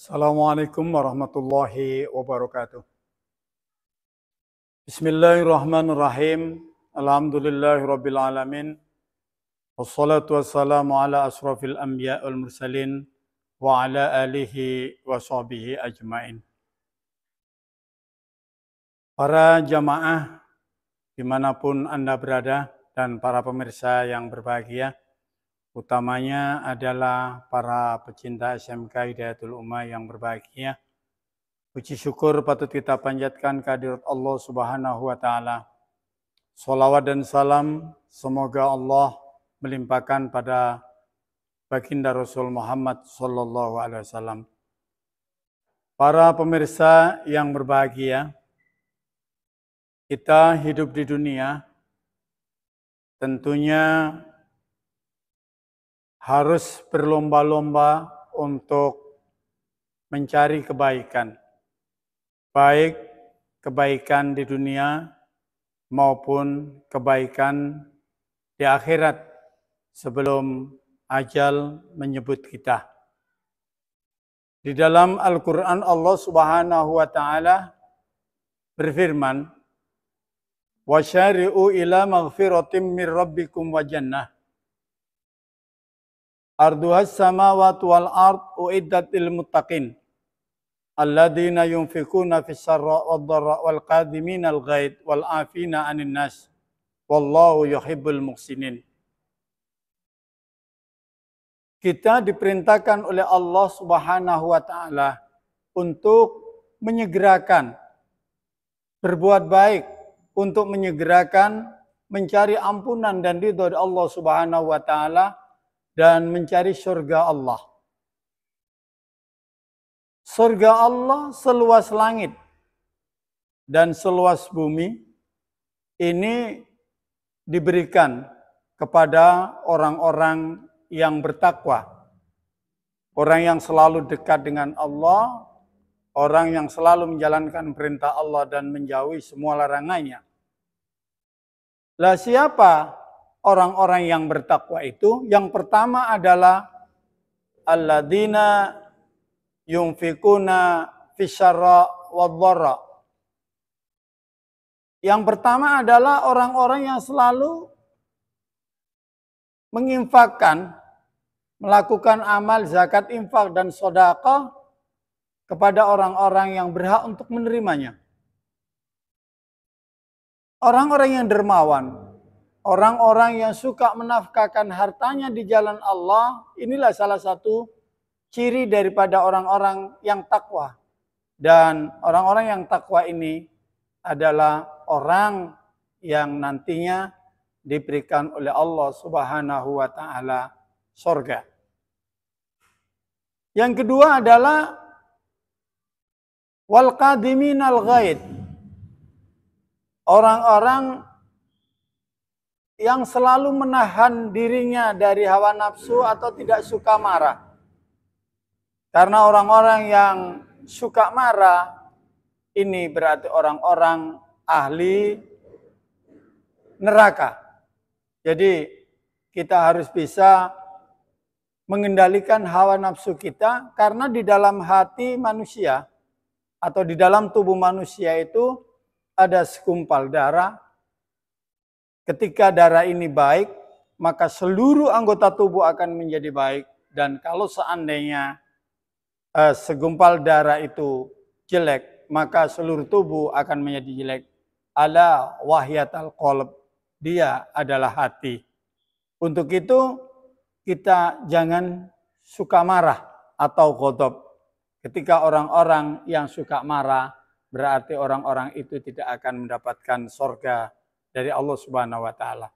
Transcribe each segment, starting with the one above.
Assalamualaikum warahmatullahi wabarakatuh. Bismillahirrahmanirrahim. Alhamdulillahirabbil alamin. Wassalatu wassalamu ala asrafil anbiya wal mursalin wa ala alihi wa sahbihi ajmain. Para jamaah dimanapun Anda berada dan para pemirsa yang berbahagia, utamanya adalah para pecinta SMK Hidayatul Ummah yang berbahagia. Puji syukur patut kita panjatkan kehadirat Allah Subhanahu wa Ta'ala. Salawat dan salam semoga Allah melimpahkan pada baginda Rasul Muhammad Sallallahu Alaihi Wasallam. Para pemirsa yang berbahagia, kita hidup di dunia tentunya harus berlomba-lomba untuk mencari kebaikan. Baik kebaikan di dunia maupun kebaikan di akhirat sebelum ajal menyebut kita. Di dalam Al-Quran Allah Subhanahu wa Ta'ala berfirman, "Wasyari'u ila maghfiratim mir rabbikum wa jannah. Arduhas samawati wal ard uiddat lil muttaqin. Alladzina yunfikuna fis sarra wad dharra wal qadhimina al ghaid wal afina 'anil nas. Wallahu yuhibbul muhsinin." Kita diperintahkan oleh Allah Subhanahu wa Ta'ala untuk menyegerakan berbuat baik, untuk menyegerakan mencari ampunan dan ridha dari Allah Subhanahu wa Ta'ala dan mencari surga Allah. Surga Allah seluas langit dan seluas bumi ini diberikan kepada orang-orang yang bertakwa. Orang yang selalu dekat dengan Allah, orang yang selalu menjalankan perintah Allah dan menjauhi semua larangannya. Lah siapa orang-orang yang bertakwa itu? Yang pertama adalah alladzina yunfikuna fisyarra wadh-dharra. Yang pertama adalah orang-orang yang selalu menginfakkan, melakukan amal zakat, infak dan sedekah kepada orang-orang yang berhak untuk menerimanya. Orang-orang yang dermawan, orang-orang yang suka menafkahkan hartanya di jalan Allah, inilah salah satu ciri daripada orang-orang yang takwa. Dan orang-orang yang takwa ini adalah orang yang nantinya diberikan oleh Allah Subhanahu wa Ta'ala surga. Yang kedua adalah wal qadiminal ghaid. Orang-orang yang selalu menahan dirinya dari hawa nafsu atau tidak suka marah. Karena orang-orang yang suka marah ini berarti orang-orang ahli neraka. Jadi kita harus bisa mengendalikan hawa nafsu kita, karena di dalam hati manusia atau di dalam tubuh manusia itu ada segumpal darah. Ketika darah ini baik, maka seluruh anggota tubuh akan menjadi baik. Dan kalau seandainya segumpal darah itu jelek, maka seluruh tubuh akan menjadi jelek. Ala wahyatal qalb, dia adalah hati. Untuk itu kita jangan suka marah atau ghadab. Ketika orang-orang yang suka marah, berarti orang-orang itu tidak akan mendapatkan surga dari Allah Subhanahu wa Ta'ala.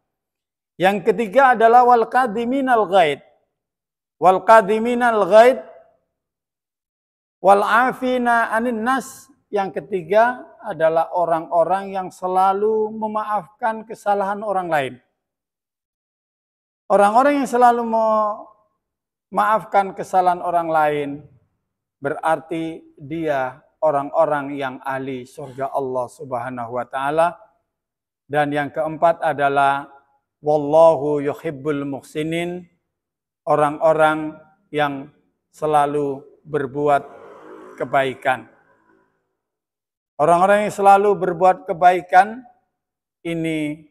Yang ketiga adalah wal qadiminal ghaid. Wal qadiminal ghaid wal afina 'anil nas. Yang ketiga adalah orang-orang yang selalu memaafkan kesalahan orang lain. Orang-orang yang selalu memaafkan kesalahan orang lain berarti dia orang-orang yang ahli surga Allah Subhanahu wa Ta'ala. Dan yang keempat adalah wallahu yuhibbul muhsinin. Orang-orang yang selalu berbuat kebaikan. Orang-orang yang selalu berbuat kebaikan ini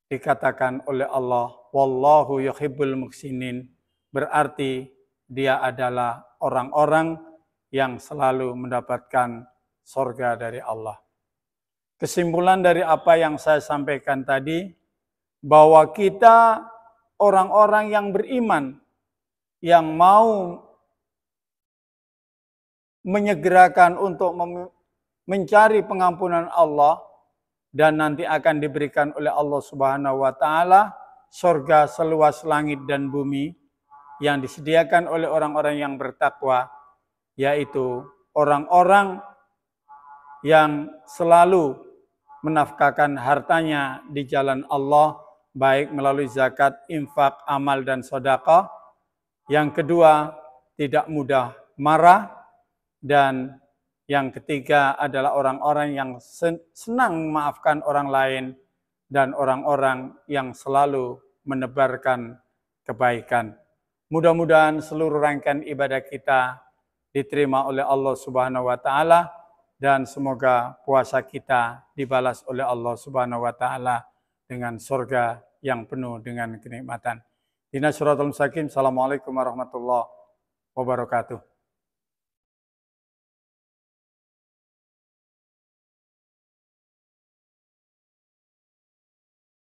dikatakan oleh Allah, wallahu yuhibbul muhsinin, berarti dia adalah orang-orang yang selalu mendapatkan surga dari Allah. Kesimpulan dari apa yang saya sampaikan tadi, bahwa kita orang-orang yang beriman, yang mau menyegerakan untuk mencari pengampunan Allah, dan nanti akan diberikan oleh Allah Subhanahu wa Ta'ala surga seluas langit dan bumi yang disediakan oleh orang-orang yang bertakwa, yaitu orang-orang yang selalu menafkahkan hartanya di jalan Allah, baik melalui zakat, infak, amal, dan sedekah. Yang kedua, tidak mudah marah. Dan yang ketiga adalah orang-orang yang senang memaafkan orang lain dan orang-orang yang selalu menebarkan kebaikan. Mudah-mudahan seluruh rangkaian ibadah kita diterima oleh Allah Subhanahu wa Ta'ala, dan semoga puasa kita dibalas oleh Allah Subhanahu wa Ta'ala dengan surga yang penuh dengan kenikmatan. Dina Suratul Mustaqim. Assalamualaikum warahmatullahi wabarakatuh.